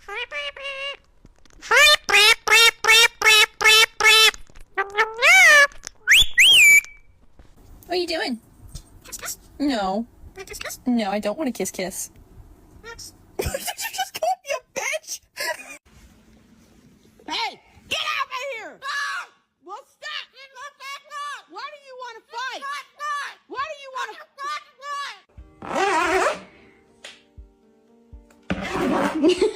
What are you doing? No. No, I don't want to kiss kiss. Did you just call me a bitch? Hey, get out of here! Well, stop! Why do you want to fight? Why do you want to...